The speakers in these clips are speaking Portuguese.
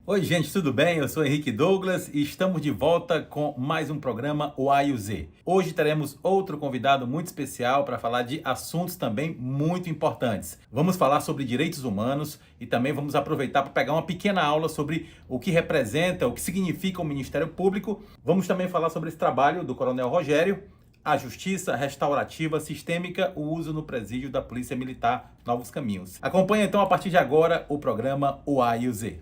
Oi, gente, tudo bem? Eu sou Henrique Douglas e estamos de volta com mais um programa O A e o Z. Hoje teremos outro convidado muito especial para falar de assuntos também muito importantes. Vamos falar sobre direitos humanos e também vamos aproveitar para pegar uma pequena aula sobre o que representa, o que significa o Ministério Público. Vamos também falar sobre esse trabalho do Coronel Rogério, a justiça restaurativa sistêmica, o uso no presídio da Polícia Militar Novos Caminhos. Acompanhe então a partir de agora o programa O A e o Z.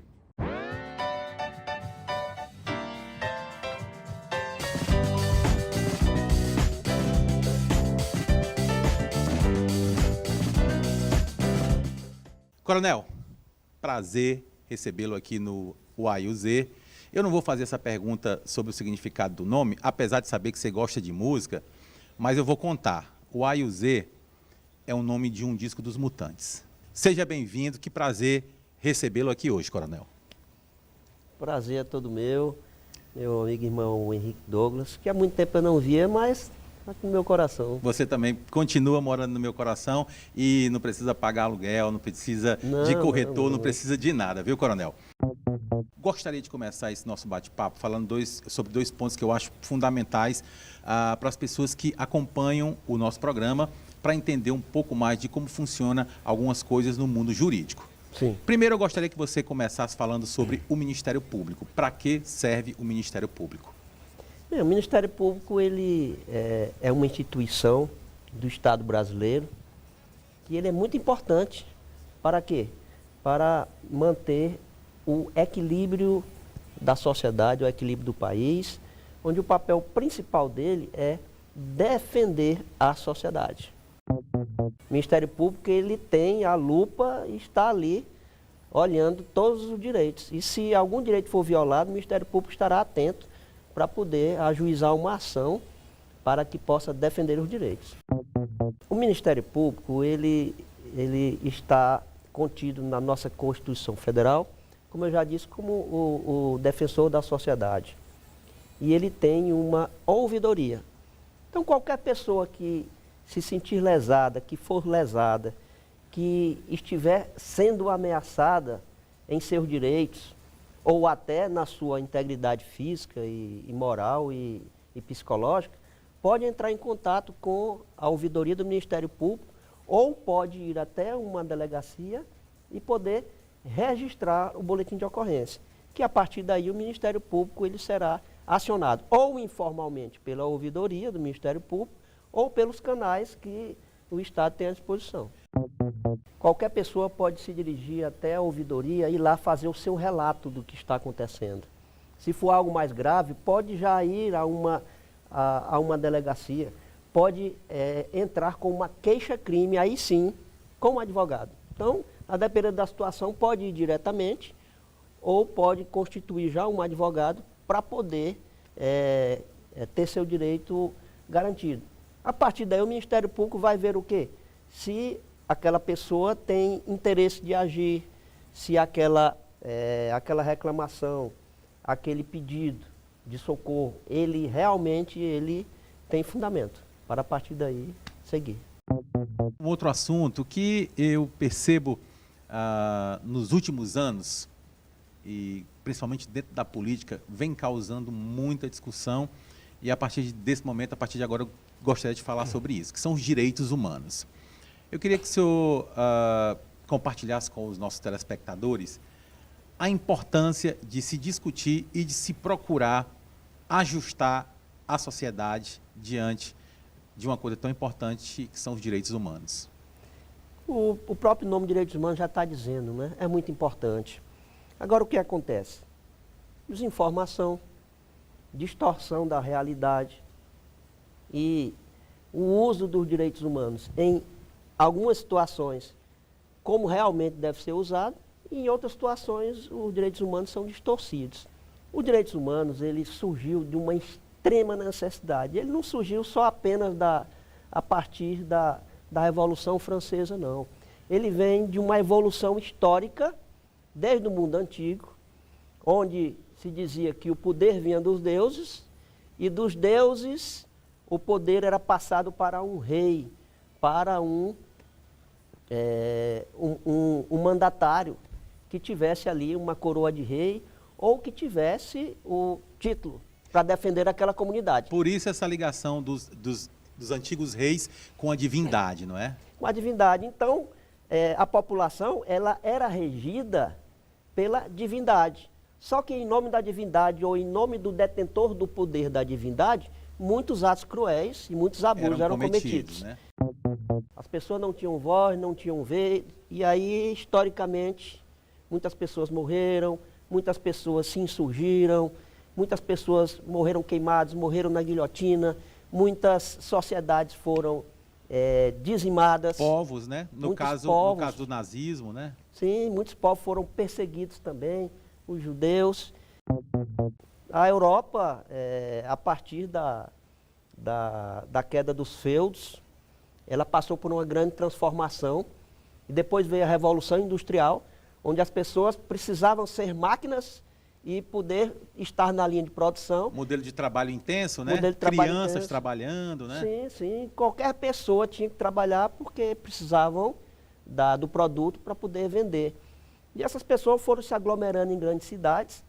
Coronel, prazer recebê-lo aqui no UAI-UZ. Eu não vou fazer essa pergunta sobre o significado do nome, apesar de saber que você gosta de música, mas eu vou contar. O UAI-UZ é o nome de um disco dos Mutantes. Seja bem-vindo, que prazer recebê-lo aqui hoje, Coronel. Prazer é todo meu amigo e irmão Henrique Douglas, que há muito tempo eu não via, mas está aqui no meu coração. Você também continua morando no meu coração e não precisa pagar aluguel, não precisa de corretor, não precisa de nada, viu, Coronel? Gostaria de começar esse nosso bate-papo falando sobre dois pontos que eu acho fundamentais para as pessoas que acompanham o nosso programa, para entender um pouco mais de como funciona algumas coisas no mundo jurídico. Sim. Primeiro, eu gostaria que você começasse falando sobre o Ministério Público. Para que serve o Ministério Público? O Ministério Público ele é uma instituição do Estado brasileiro que ele é muito importante para quê? Para manter o equilíbrio da sociedade, o equilíbrio do país, onde o papel principal dele é defender a sociedade. O Ministério Público ele tem a lupa e está ali olhando todos os direitos. E se algum direito for violado, o Ministério Público estará atento para poder ajuizar uma ação para que possa defender os direitos. O Ministério Público ele está contido na nossa Constituição Federal, como eu já disse, como o defensor da sociedade. E ele tem uma ouvidoria. Então qualquer pessoa que se sentir lesada, que for lesada, que estiver sendo ameaçada em seus direitos, ou até na sua integridade física e moral e psicológica, pode entrar em contato com a ouvidoria do Ministério Público, ou pode ir até uma delegacia e poder registrar o boletim de ocorrência, que a partir daí o Ministério Público ele será acionado, ou informalmente pela ouvidoria do Ministério Público, ou pelos canais que o Estado tem à disposição. Qualquer pessoa pode se dirigir até a ouvidoria e lá fazer o seu relato do que está acontecendo. Se for algo mais grave, pode já ir a uma delegacia, pode entrar com uma queixa-crime, aí sim, com um advogado. Então, a depender da situação, pode ir diretamente ou pode constituir já um advogado para poder ter seu direito garantido. A partir daí, o Ministério Público vai ver o quê? Se aquela pessoa tem interesse de agir, se aquela reclamação, aquele pedido de socorro, ele realmente tem fundamento, para a partir daí seguir. Um outro assunto que eu percebo nos últimos anos, e principalmente dentro da política, vem causando muita discussão, e a partir desse momento, a partir de agora, eu gostaria de falar sobre isso, que são os direitos humanos. Eu queria que o senhor compartilhasse com os nossos telespectadores a importância de se discutir e de se procurar ajustar a sociedade diante de uma coisa tão importante que são os direitos humanos. O próprio nome direitos humanos já está dizendo, né? É muito importante. Agora, o que acontece? Desinformação, distorção da realidade e o uso dos direitos humanos em algumas situações como realmente deve ser usado e em outras situações os direitos humanos são distorcidos. Os direitos humanos ele surgiu de uma extrema necessidade. Ele não surgiu só apenas a partir da Revolução Francesa, não. Ele vem de uma evolução histórica desde o mundo antigo, onde se dizia que o poder vinha dos deuses e dos deuses o poder era passado para um rei, para um mandatário. que tivesse ali uma coroa de rei ou que tivesse o título para defender aquela comunidade. Por isso essa ligação dos antigos reis com a divindade, não é? Com a divindade. Então, a população ela era regida pela divindade. Só que em nome da divindade ou em nome do detentor do poder da divindade, muitos atos cruéis e muitos abusos eram cometidos. Né? As pessoas não tinham voz, não tinham vez, e aí, historicamente, muitas pessoas morreram, muitas pessoas se insurgiram, muitas pessoas morreram queimadas, morreram na guilhotina, muitas sociedades foram dizimadas. Povos, né? No caso do nazismo, né? Sim, muitos povos foram perseguidos também, os judeus. A Europa, a partir da queda dos feudos, ela passou por uma grande transformação. E depois veio a Revolução Industrial, onde as pessoas precisavam ser máquinas e poder estar na linha de produção. Modelo de trabalho intenso, né? Modelo de trabalho Crianças intenso. trabalhando, né? Sim, sim. Qualquer pessoa tinha que trabalhar porque precisavam do produto para poder vender. E essas pessoas foram se aglomerando em grandes cidades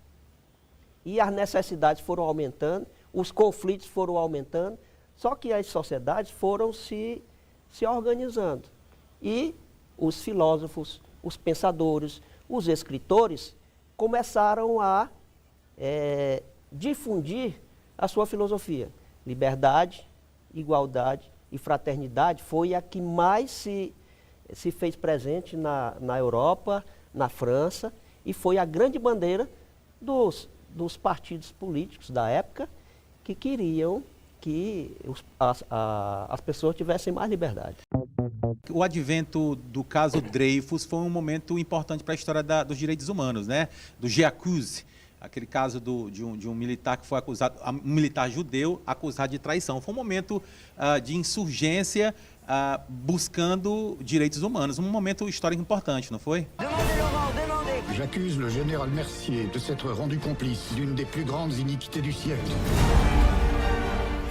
e as necessidades foram aumentando, os conflitos foram aumentando, só que as sociedades foram se organizando. E os filósofos, os pensadores, os escritores começaram a difundir a sua filosofia. Liberdade, igualdade e fraternidade foi a que mais se fez presente na Europa, na França, e foi a grande bandeira dos partidos políticos da época que queriam que as pessoas tivessem mais liberdade. O advento do caso Dreyfus foi um momento importante para a história dos direitos humanos, né? Do J'accuse, aquele caso de um militar que foi acusado, um militar judeu acusado de traição. Foi um momento de insurgência buscando direitos humanos, um momento histórico importante, não foi? J'accuse le général Mercier de s'être rendu complice d'une des plus grandes iniquités du siècle.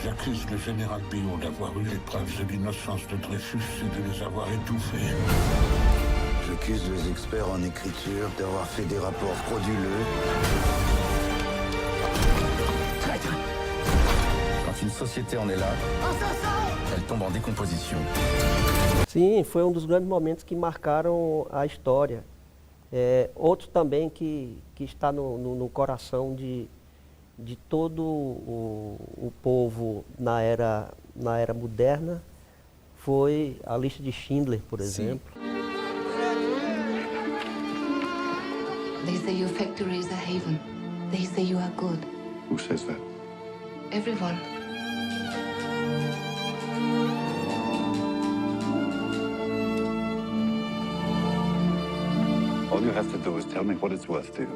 J'accuse le général Billot d'avoir eu les preuves de l'innocence de Dreyfus et de les avoir étouffées. J'accuse les experts en écriture d'avoir fait des rapports frauduleux. Traître! Quand une société en est là, elle tombe en décomposition. Sim, foi um dos grandes momentos que marcaram a história. Outro também que está no coração de todo o povo na era moderna foi a lista de Schindler, por exemplo. They say your factory is a haven. They say you are good. Who says that? Everyone. All you have to do is tell me what it's worth to you.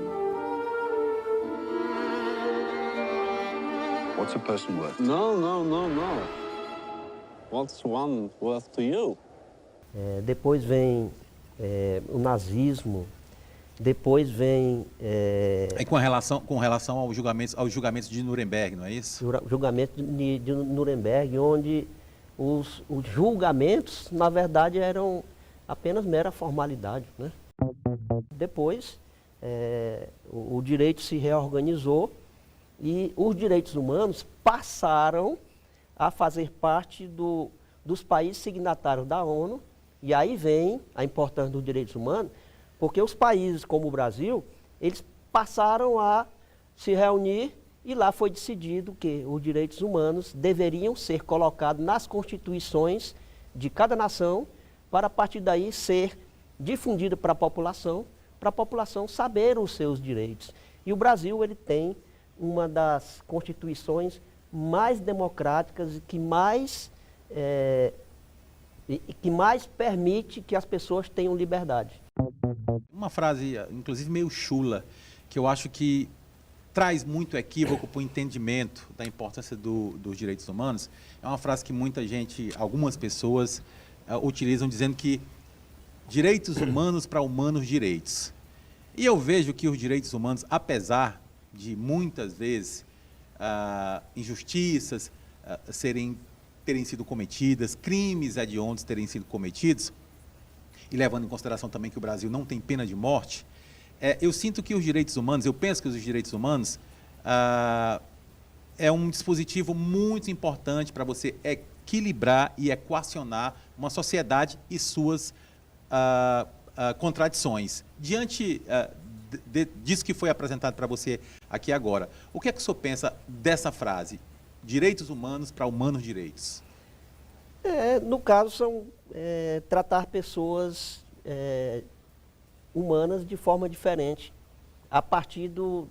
What's a person worth? No. What's one worth to you? Depois vem o nazismo, depois vem... com relação aos julgamentos de Nuremberg, não é isso? Julgamento de Nuremberg, onde os julgamentos, na verdade, eram apenas mera formalidade, né? Depois, o direito se reorganizou e os direitos humanos passaram a fazer parte dos países signatários da ONU, e aí vem a importância dos direitos humanos, porque os países como o Brasil, eles passaram a se reunir e lá foi decidido que os direitos humanos deveriam ser colocados nas constituições de cada nação, para a partir daí ser difundido para a população saber os seus direitos. E o Brasil, ele tem uma das constituições mais democráticas e que mais permite que as pessoas tenham liberdade. Uma frase, inclusive meio chula, que eu acho que traz muito equívoco para o entendimento da importância dos direitos humanos, é uma frase que muita gente, algumas pessoas, utilizam dizendo que direitos humanos para humanos direitos. E eu vejo que os direitos humanos, apesar de muitas vezes injustiças terem sido cometidas, crimes hediondos terem sido cometidos, e levando em consideração também que o Brasil não tem pena de morte, Eu sinto que os direitos humanos, eu penso que os direitos humanos é um dispositivo muito importante para você equilibrar e equacionar uma sociedade e suas contradições. Diante disso que foi apresentado para você aqui agora, o que é que o senhor pensa dessa frase? Direitos humanos para humanos direitos. No caso, são tratar pessoas humanas de forma diferente, a partir do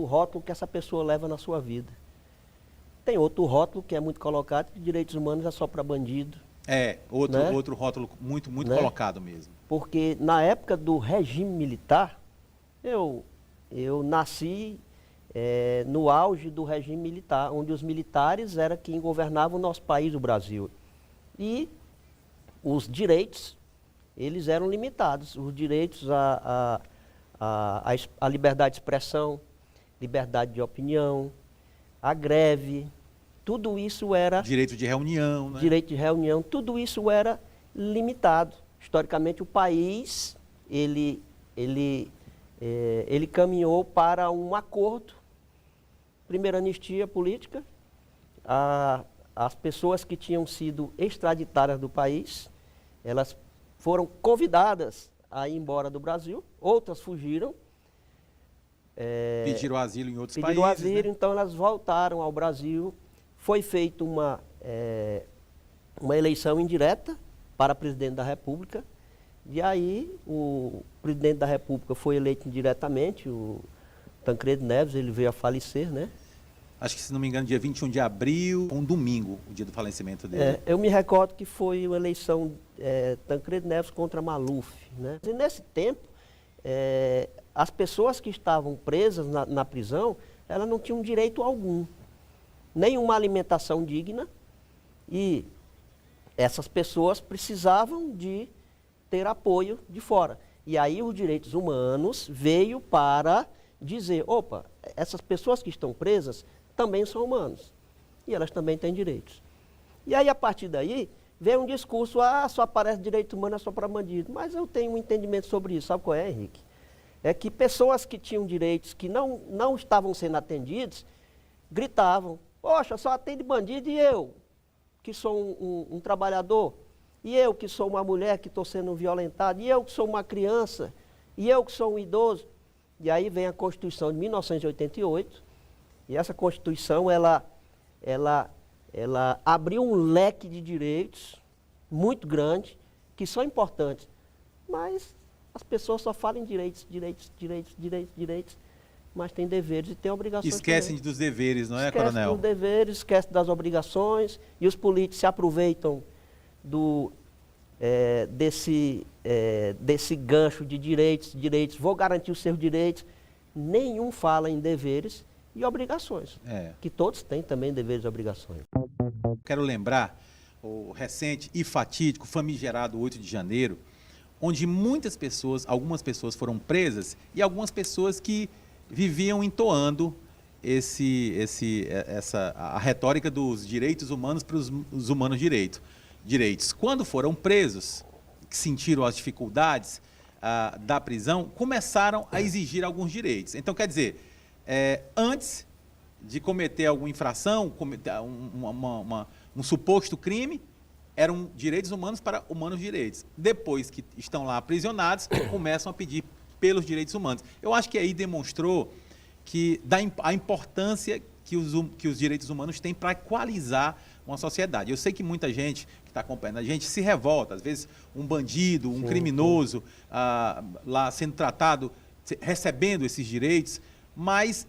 rótulo que essa pessoa leva na sua vida. Tem outro rótulo que é muito colocado, que direitos humanos é só para bandido. Outro rótulo muito colocado mesmo. Porque na época do regime militar, eu nasci no auge do regime militar, onde os militares eram quem governava o nosso país, o Brasil. E os direitos, eles eram limitados. Os direitos à liberdade de expressão, liberdade de opinião, a greve, tudo isso era... Direito de reunião, né? Direito de reunião, tudo isso era limitado. Historicamente, o país, ele caminhou para um acordo, primeira anistia política, as pessoas que tinham sido extraditadas do país, elas foram convidadas a ir embora do Brasil, outras fugiram. Pediram asilo em outros países. Pediram asilo, né? Então elas voltaram ao Brasil. Foi feita uma eleição indireta para presidente da República. E aí o presidente da República foi eleito indiretamente, o Tancredo Neves, ele veio a falecer, né? Acho que, se não me engano, dia 21 de abril, um domingo, o dia do falecimento dele. Eu me recordo que foi uma eleição Tancredo Neves contra Maluf, né? E nesse tempo, as pessoas que estavam presas na prisão, elas não tinham direito algum, nem uma alimentação digna, e essas pessoas precisavam de ter apoio de fora. E aí os direitos humanos veio para dizer, opa, essas pessoas que estão presas também são humanos, e elas também têm direitos. E aí, a partir daí, veio um discurso, só aparece direito humano, é só para bandido. Mas eu tenho um entendimento sobre isso, sabe qual é, Henrique? É que pessoas que tinham direitos que não estavam sendo atendidos, gritavam, poxa, só atende bandido, e eu, que sou um trabalhador, e eu que sou uma mulher que estou sendo violentada, e eu que sou uma criança, e eu que sou um idoso. E aí vem a Constituição de 1988, e essa Constituição, ela abriu um leque de direitos muito grande, que são importantes, mas as pessoas só falam em direitos, mas têm deveres e têm obrigações. Esquecem também. dos deveres, não é, Esquece Coronel? dos deveres, esquece das obrigações, e os políticos se aproveitam desse gancho de direitos, vou garantir os seus direitos. Nenhum fala em deveres e obrigações, que todos têm também deveres e obrigações. Quero lembrar o recente e fatídico, famigerado 8 de janeiro, onde algumas pessoas foram presas e algumas pessoas que viviam entoando a retórica dos direitos humanos para os humanos direitos. Quando foram presos, que sentiram as dificuldades da prisão, começaram a exigir alguns direitos. Então, quer dizer, antes de cometer alguma infração, um suposto crime, eram direitos humanos para humanos direitos. Depois que estão lá aprisionados, começam a pedir pelos direitos humanos. Eu acho que aí demonstrou a importância que os direitos humanos têm para equalizar uma sociedade. Eu sei que muita gente que está acompanhando a gente se revolta, às vezes um bandido, um criminoso lá sendo tratado, recebendo esses direitos, mas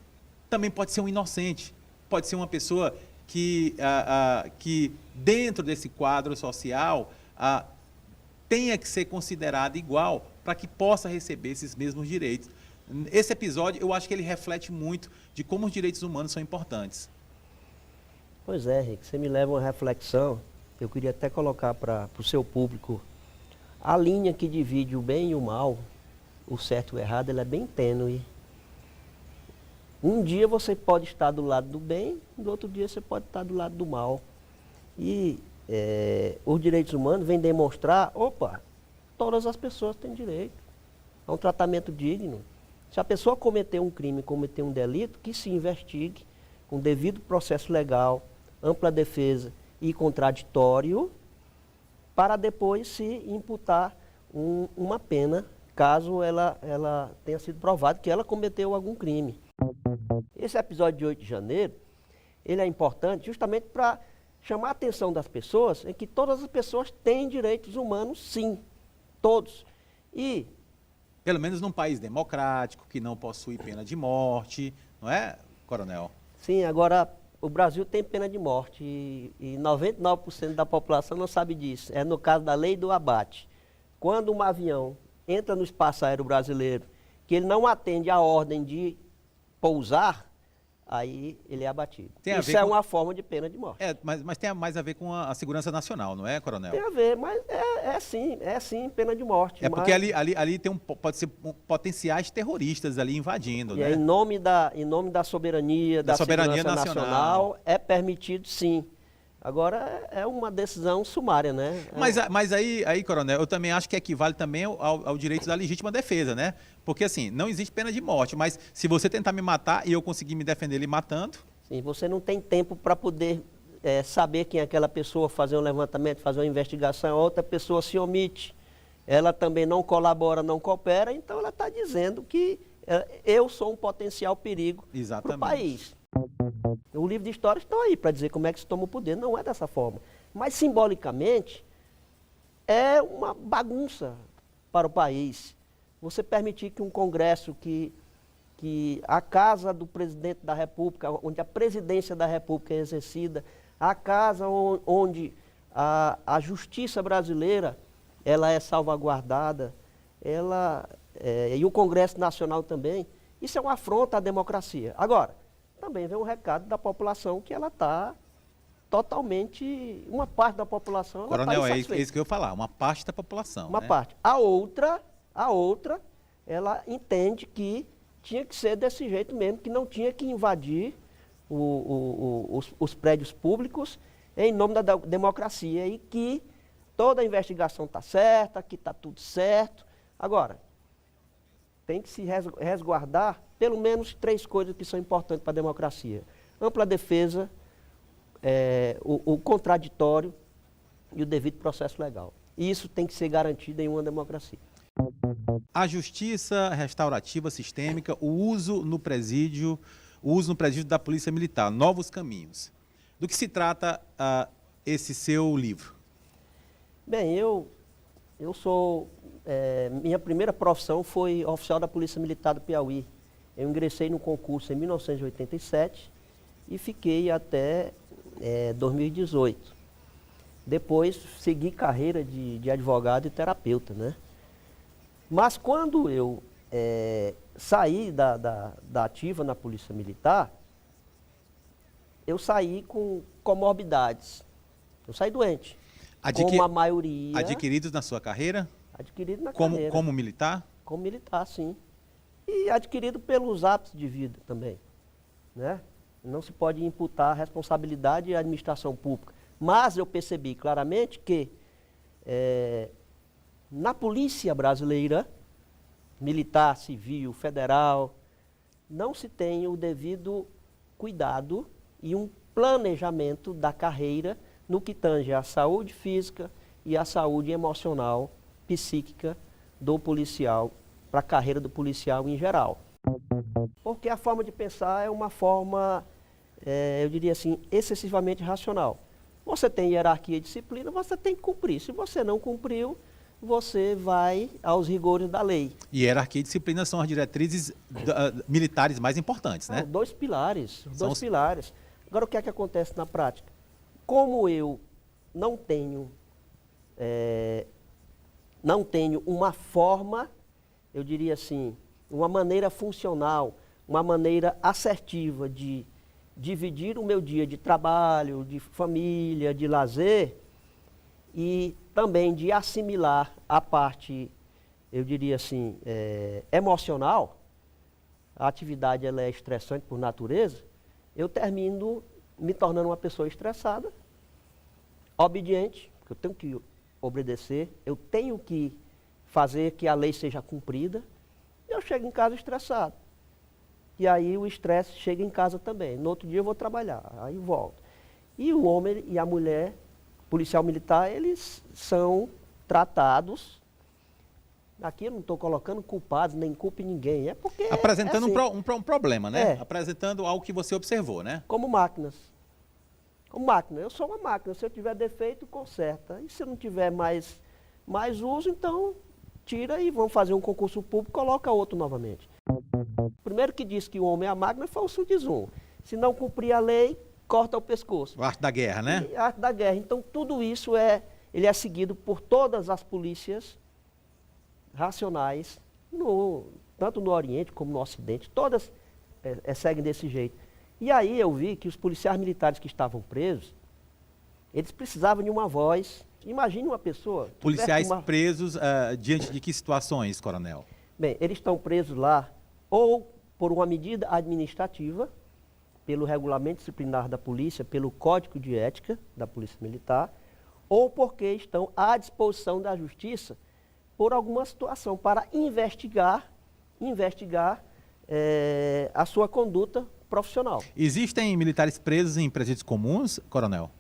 também pode ser um inocente, pode ser uma pessoa que dentro desse quadro social tenha que ser considerada igual para que possa receber esses mesmos direitos. Esse episódio, eu acho que ele reflete muito de como os direitos humanos são importantes. Pois é, Rick, você me leva a uma reflexão. Eu queria até colocar para o seu público a linha que divide o bem e o mal, o certo e o errado, ela é bem tênue. Um dia você pode estar do lado do bem, no outro dia você pode estar do lado do mal. E os direitos humanos vêm demonstrar, todas as pessoas têm direito a um tratamento digno, Se a pessoa cometer um crime, cometer um delito, que se investigue com devido processo legal, ampla defesa e contraditório, para depois se imputar uma pena, caso ela tenha sido provado que ela cometeu algum crime. Esse episódio de 8 de janeiro, ele é importante justamente para chamar a atenção das pessoas em que todas as pessoas têm direitos humanos, sim, todos. E Pelo menos num país democrático, que não possui pena de morte, não é, coronel? sim, agora o Brasil tem pena de morte e 99% da população não sabe disso. É no caso da lei do abate. Quando um avião entra no espaço aéreo brasileiro, que ele não atende à ordem de pousar, aí ele é abatido. Isso é uma forma de pena de morte. Mas tem mais a ver com a segurança nacional, não é, coronel? Tem a ver, mas é sim pena de morte. É porque ali tem pode ser potenciais terroristas ali invadindo, e né? em nome da soberania, da soberania segurança nacional, é permitido sim. Agora é uma decisão sumária, né? Mas aí, coronel, eu também acho que equivale também ao direito da legítima defesa, né? Porque assim, não existe pena de morte, mas se você tentar me matar e eu conseguir me defender lhe matando... Sim, você não tem tempo para poder saber quem é aquela pessoa, fazer um levantamento, fazer uma investigação, a outra pessoa se omite, ela também não colabora, não coopera, então ela está dizendo que eu sou um potencial perigo para o país. O livro de história está aí para dizer como é que se toma o poder, não é dessa forma. Mas simbolicamente é uma bagunça para o país. Você permitir que um Congresso, que a casa do presidente da República, onde a presidência da República é exercida, a casa onde a justiça brasileira ela é salvaguardada, e o Congresso Nacional também, isso é uma afronta à democracia. Agora, também vem um recado da população que ela está totalmente, uma parte da população... Coronel, é isso que eu ia falar, uma parte da população. Uma parte. A outra, ela entende que tinha que ser desse jeito mesmo, que não tinha que invadir os prédios públicos em nome da democracia e que toda a investigação está certa, que está tudo certo. Agora, tem que se resguardar pelo menos 3 coisas que são importantes para a democracia. Ampla defesa, o contraditório e o devido processo legal. E isso tem que ser garantido em uma democracia. A justiça restaurativa sistêmica, o uso no presídio da Polícia Militar, novos caminhos. Do que se trata esse seu livro? Bem, eu sou... minha primeira profissão foi oficial da Polícia Militar do Piauí. Eu ingressei no concurso em 1987 e fiquei até 2018. Depois segui carreira de advogado e terapeuta, né? Mas quando eu saí da ativa na Polícia Militar, eu saí com comorbidades. Eu saí doente, como a maioria... Adquiridos na sua carreira? Adquirido na carreira. Como militar? Como militar, sim. E adquirido pelos hábitos de vida também, né? Não se pode imputar responsabilidade à administração pública. Mas eu percebi claramente que na polícia brasileira, militar, civil, federal, não se tem o devido cuidado e um planejamento da carreira no que tange à saúde física e à saúde emocional, psíquica do policial, para a carreira do policial em geral. Porque a forma de pensar é uma forma, eu diria assim, excessivamente racional. Você tem hierarquia e disciplina, você tem que cumprir. Se você não cumpriu, você vai aos rigores da lei. E hierarquia e disciplina são as diretrizes militares mais importantes, né? 2 pilares, pilares. Agora, o que é que acontece na prática? Como eu não tenho uma forma, eu diria assim, uma maneira funcional, uma maneira assertiva de dividir o meu dia de trabalho, de família, de lazer e também de assimilar a parte, eu diria assim, emocional. A atividade ela é estressante por natureza, eu termino me tornando uma pessoa estressada, obediente, porque eu tenho que obedecer, eu tenho que fazer que a lei seja cumprida eu chego em casa estressado. E aí o estresse chega em casa também. No outro dia eu vou trabalhar, aí volto. E o homem e a mulher, policial militar, eles são tratados. Aqui eu não estou colocando culpados, nem culpa em ninguém. É porque Apresentando é assim, um problema, né? É. Apresentando algo que você observou, né? como máquinas. Como máquina. Eu sou uma máquina. Se eu tiver defeito, conserta. E se eu não tiver mais uso, então tira e vamos fazer um concurso público, coloca outro novamente. O primeiro que disse que o homem é a máquina foi o Sun Tzu. Se não cumprir a lei, corta o pescoço. A arte da guerra, né? E a arte da guerra. Então tudo isso ele é seguido por todas as polícias racionais, tanto no Oriente como no Ocidente, todas seguem desse jeito. E aí eu vi que os policiais militares que estavam presos, eles precisavam de uma voz. Imagine uma pessoa... Policiais presos diante de que situações, coronel? Bem, eles estão presos lá ou por uma medida administrativa, pelo regulamento disciplinar da polícia, pelo código de ética da polícia militar, ou porque estão à disposição da justiça por alguma situação para investigar a sua conduta profissional. Existem militares presos em presídios comuns, coronel?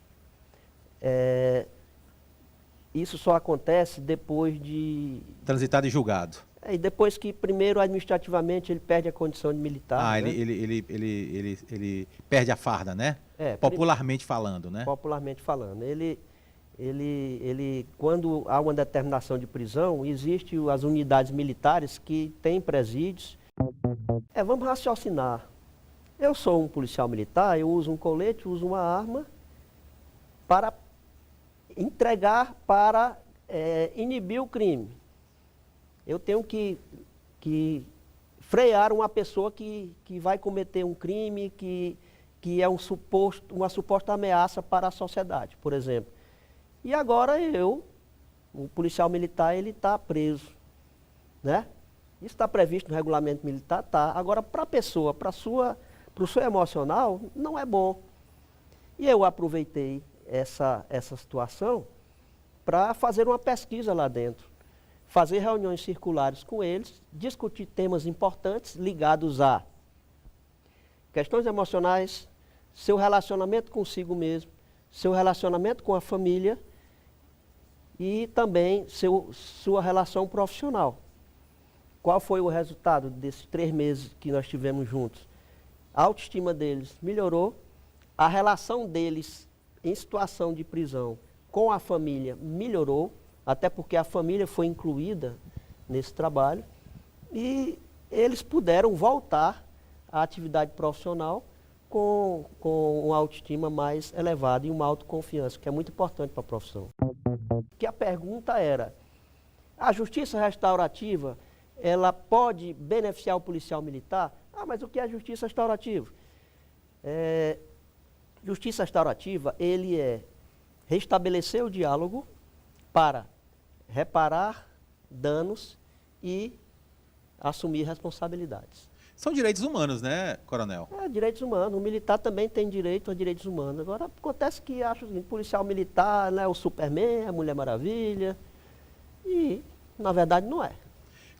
Isso só acontece depois de... Transitado e julgado. E depois que, primeiro, administrativamente, ele perde a condição de militar. Né? Ele perde a farda, né? Popularmente falando, né? Popularmente falando. Quando há uma determinação de prisão, existem as unidades militares que têm presídios. Vamos raciocinar. Eu sou um policial militar, eu uso um colete, uso uma arma para entregar, para inibir o crime. Eu tenho que frear uma pessoa que vai cometer um crime, que é uma suposta ameaça para a sociedade, por exemplo. E agora o policial militar, ele está preso, né? Isso está previsto no regulamento militar, tá. Agora, para a pessoa, para o seu emocional, não é bom. E eu aproveitei essa situação para fazer uma pesquisa lá dentro, fazer reuniões circulares com eles, discutir temas importantes ligados a questões emocionais, seu relacionamento consigo mesmo, seu relacionamento com a família e também sua relação profissional. Qual foi o resultado desses 3 meses que nós tivemos juntos? A autoestima deles melhorou, a relação deles em situação de prisão com a família melhorou, até porque a família foi incluída nesse trabalho, e eles puderam voltar à atividade profissional com uma autoestima mais elevada e uma autoconfiança, que é muito importante para a profissão. Que a pergunta era, a justiça restaurativa, ela pode beneficiar o policial militar? Mas o que é justiça restaurativa? Justiça restaurativa, ele é restabelecer o diálogo para reparar danos e assumir responsabilidades. São direitos humanos, né, coronel? Direitos humanos. O militar também tem direito a direitos humanos. Agora, acontece que acho o policial militar, né, o Superman, a Mulher Maravilha, e, na verdade, não é.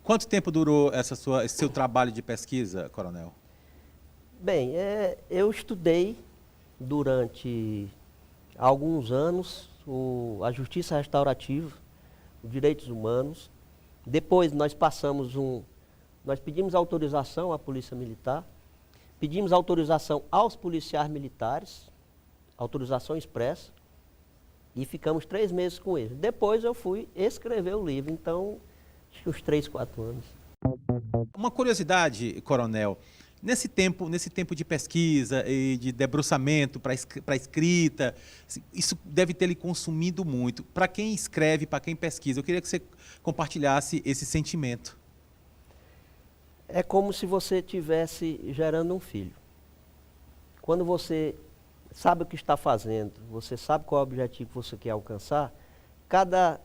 Quanto tempo durou esse seu trabalho de pesquisa, coronel? Bem, eu estudei durante alguns anos a justiça restaurativa, os direitos humanos. Depois nós pedimos autorização à Polícia Militar, pedimos autorização aos policiais militares, autorização expressa, e ficamos 3 meses com eles. Depois eu fui escrever o livro, então, acho que uns 3, 4 anos. Uma curiosidade, coronel, nesse tempo de pesquisa e de debruçamento para escrita, isso deve ter lhe consumido muito. Para quem escreve, para quem pesquisa, eu queria que você compartilhasse esse sentimento. É como se você estivesse gerando um filho. Quando você sabe o que está fazendo, você sabe qual é o objetivo que você quer alcançar, cada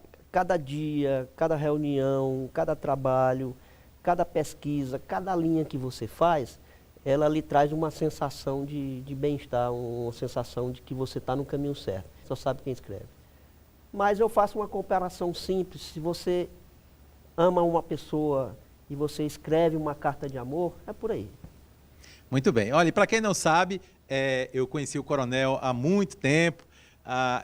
dia, cada reunião, cada trabalho, cada pesquisa, cada linha que você faz, ela lhe traz uma sensação de bem-estar, uma sensação de que você está no caminho certo. Só sabe quem escreve. Mas eu faço uma comparação simples. Se você ama uma pessoa e você escreve uma carta de amor, é por aí. Muito bem. Olha, para quem não sabe, eu conheci o Coronel há muito tempo,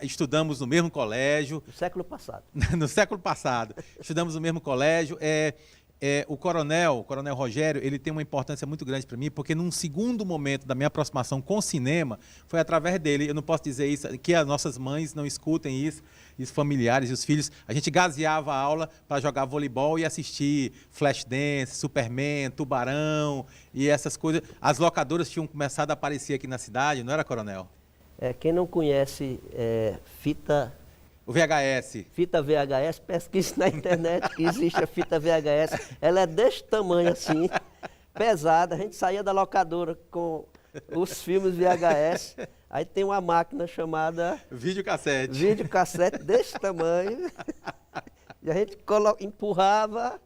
estudamos no mesmo colégio. No século passado. No século passado. Estudamos no mesmo colégio. O Coronel Rogério, ele tem uma importância muito grande para mim, porque num segundo momento da minha aproximação com o cinema, foi através dele. Eu não posso dizer isso, que as nossas mães não escutem isso, e os familiares e os filhos. A gente gazeava a aula para jogar voleibol e assistir Flashdance, Superman, Tubarão e essas coisas. As locadoras tinham começado a aparecer aqui na cidade, não era, Coronel? Quem não conhece fita... O VHS. Fita VHS, pesquise na internet que existe a fita VHS. Ela é desse tamanho assim, pesada. A gente saía da locadora com os filmes VHS. Aí tem uma máquina chamada... Videocassete. Videocassete desse tamanho. E a gente empurrava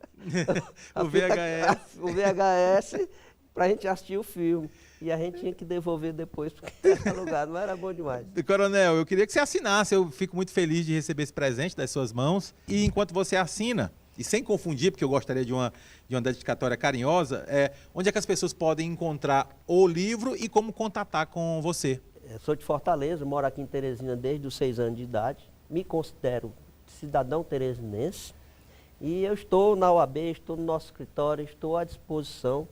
o VHS para a gente assistir o filme. E a gente tinha que devolver depois, porque era alugado, mas era bom demais. Coronel, eu queria que você assinasse, eu fico muito feliz de receber esse presente das suas mãos. E enquanto você assina, e sem confundir, porque eu gostaria de uma dedicatória carinhosa, onde é que as pessoas podem encontrar o livro e como contatar com você? Eu sou de Fortaleza, moro aqui em Teresina desde os 6 anos de idade, me considero cidadão teresinense e eu estou na UAB, estou no nosso escritório, estou à disposição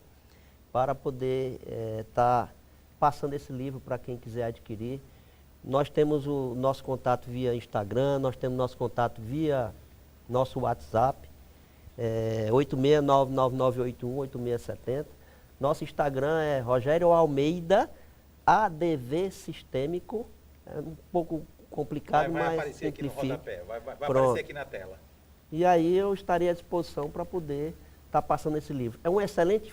para poder estar passando esse livro para quem quiser adquirir. Nós temos o nosso contato via Instagram, nós temos nosso contato via nosso WhatsApp, 86999818670. Nosso Instagram é Rogério Almeida, ADV Sistêmico. É um pouco complicado, vai mas aparecer aqui no rodapé, vai Pronto. aparecer aqui na tela. E aí eu estarei à disposição para poder estar passando esse livro. É uma excelente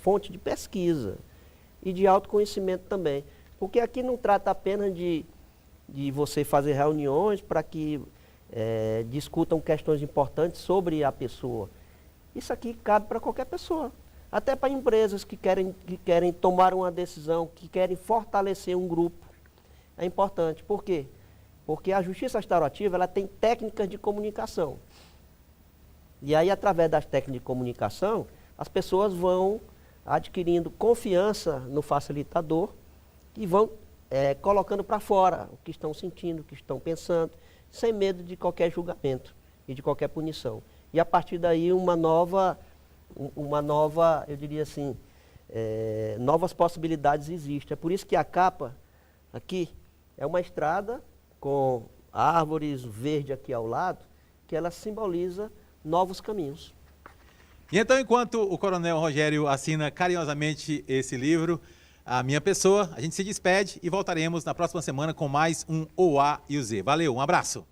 fonte de pesquisa e de autoconhecimento também. Porque aqui não trata apenas de você fazer reuniões para que discutam questões importantes sobre a pessoa. Isso aqui cabe para qualquer pessoa. Até para empresas que querem tomar uma decisão, que querem fortalecer um grupo. É importante. Por quê? Porque a justiça restaurativa ela tem técnicas de comunicação. E aí, através das técnicas de comunicação, as pessoas vão adquirindo confiança no facilitador e vão colocando para fora o que estão sentindo, o que estão pensando, sem medo de qualquer julgamento e de qualquer punição. E a partir daí uma nova, eu diria assim, novas possibilidades existem. É por isso que a capa aqui é uma estrada com árvores verde aqui ao lado, que ela simboliza novos caminhos. E então, enquanto o Coronel Rogério assina carinhosamente esse livro, a minha pessoa, a gente se despede e voltaremos na próxima semana com mais um O A e o Z. Valeu, um abraço!